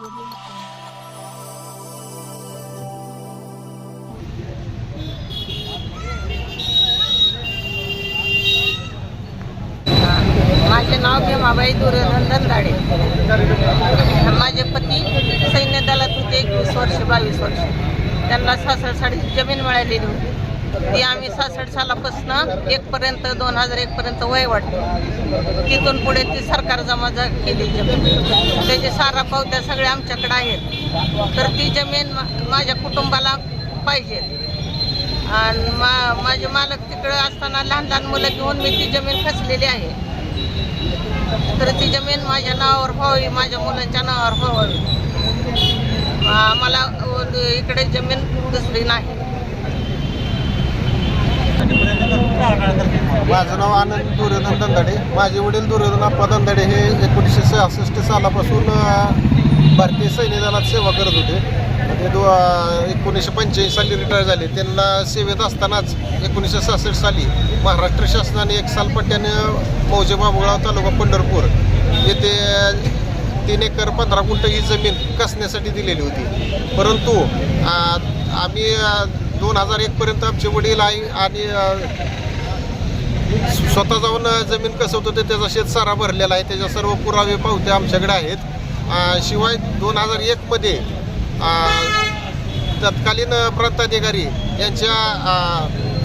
माझे नाव भीमाबाई दुर्योधन दाडे. माझे पती सैन्य दलात होते 21 वर्ष 22 वर्ष. त्यांना 66 साली जमीन मिळालेली होती. ती आम्ही 66 सालापासून 2001 पर्यंत वय वाटतो. तिथून पुढे ती सरकार जमा केली जमीन. त्याचे सारा पावत्या सगळे आमच्याकडे आहेत. तर ती जमीन माझ्या कुटुंबाला पाहिजे. आणि माझे मालक तिकडे असताना लहान लहान मुलं घेऊन मी ती जमीन खचलेली आहे. तर ती जमीन माझ्या नावावर व्हावी, माझ्या मुलांच्या नावावर व्हावी. आम्हाला इकडे जमीन दुसरी नाही. माझं नाव आनंद दुर्योधन दंदाडे. माझे वडील दुर्योधन अप्पा दंदाडे हे 1966 सालापासून भारतीय सैन्य दलात सेवा करत होते. ते 1985 साली रिटायर झाले. त्यांना सेवेत असतानाच 1966 साली महाराष्ट्र शासनाने एक सालपट्ट्यानं मौजे बाबुळगाव तालुका पंढरपूर येथे 3 एकर 15 गुंठ ही जमीन कसण्यासाठी दिलेली होती. परंतु आम्ही 2001 पर्यंत आमचे वडील आई आणि स्वतः जाऊन जमीन कसवत होते. त्याचा शेतसारा भरलेला आहे. त्याच्या सर्व पुरावे पावते आमच्याकडे आहेत. शिवाय 2001 मध्ये तत्कालीन प्रांताधिकारी यांच्या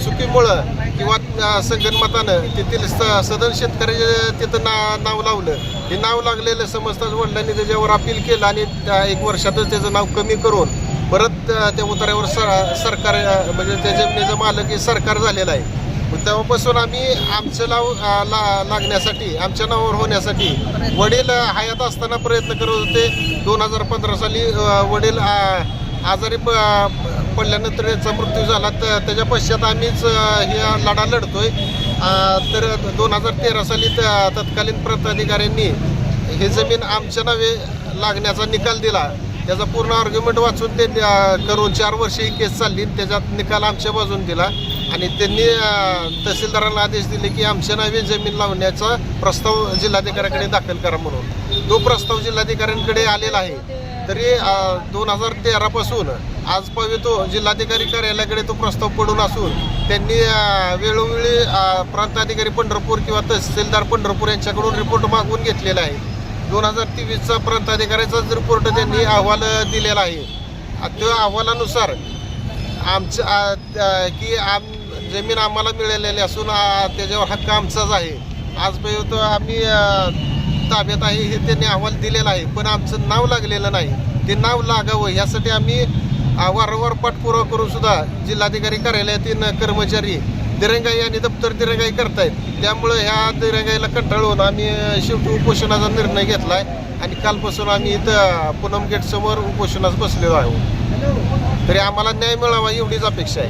चुकीमुळं किंवा संगनमतानं तेथील सदन शेतकऱ्याचे तिथं नाव लावलं. हे नाव लागलेलं समजताच वडिलांनी त्याच्यावर अपील केलं आणि 1 वर्षातच त्याचं नाव कमी करून परत त्या उतार्यावर सरकार म्हणजे त्या जमिनीचं मालक हे सरकार झालेलं आहे. तेव्हापासून आम्ही आमचं नाव लागण्यासाठी आमच्या नावावर होण्यासाठी वडील हयात असताना प्रयत्न करत होते. 2015 साली वडील आजारी पडल्यानंतर याचा मृत्यू झाला. तर त्याच्या पश्चात आम्हीच हे लढा लढतोय. तर 2013 साली तत्कालीन प्रांताधिकाऱ्यांनी हे जमीन आमच्या नावे लागण्याचा निकाल दिला. त्याचा पूर्ण आर्ग्युमेंट वाचून ते करून 4 वर्ष ही केस चालली. त्याच्यात निकाल आमच्या बाजून दिला आणि त्यांनी तहसीलदारांना आदेश दिले की आमच्या नावे जमीन लावण्याचा प्रस्ताव जिल्हाधिकाऱ्याकडे दाखल करा म्हणून. तो प्रस्ताव जिल्हाधिकाऱ्यांकडे आलेला आहे. तरी 2013 पासून आजपर्यंत तो जिल्हाधिकारी कार्यालयाकडे तो प्रस्ताव पडून असून त्यांनी वेळोवेळी प्रांताधिकारी पंढरपूर किंवा तहसीलदार पंढरपूर यांच्याकडून रिपोर्ट मागवून घेतलेला आहे. 2023चा प्रांताधिकाऱ्याचाच रिपोर्ट त्यांनी अहवाल दिलेला आहे. त्या अहवालानुसार आमच्या की जमीन आम्हाला मिळालेली असून त्याच्यावर हक्क आमचाच आहे. आजपर्यंत आम्ही ताब्यात आहे हे त्यांनी अहवाल दिलेला आहे. पण आमचं नाव लागलेलं नाही. ते नाव लागावं यासाठी आम्ही वारंवार पाठपुरावा करून सुद्धा जिल्हाधिकारी कार्यालयातील कर्मचारी दिरंगाई आणि दप्तर दिरंगाई करतायत. त्यामुळं ह्या दिरंगाईला कंटाळून आम्ही शेवटी उपोषणाचा निर्णय घेतला आहे आणि कालपासून आम्ही इथं पूनम गेट समोर उपोषणास बसलेलो आहोत. तरी आम्हाला न्याय मिळावा एवढीच अपेक्षा आहे.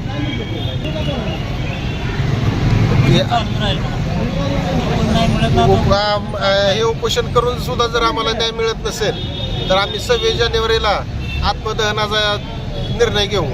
हे उपोषण करून सुद्धा जर आम्हाला न्याय मिळत नसेल तर आम्ही 26 जानेवारीला आत्मदहनाचा निर्णय घेऊ.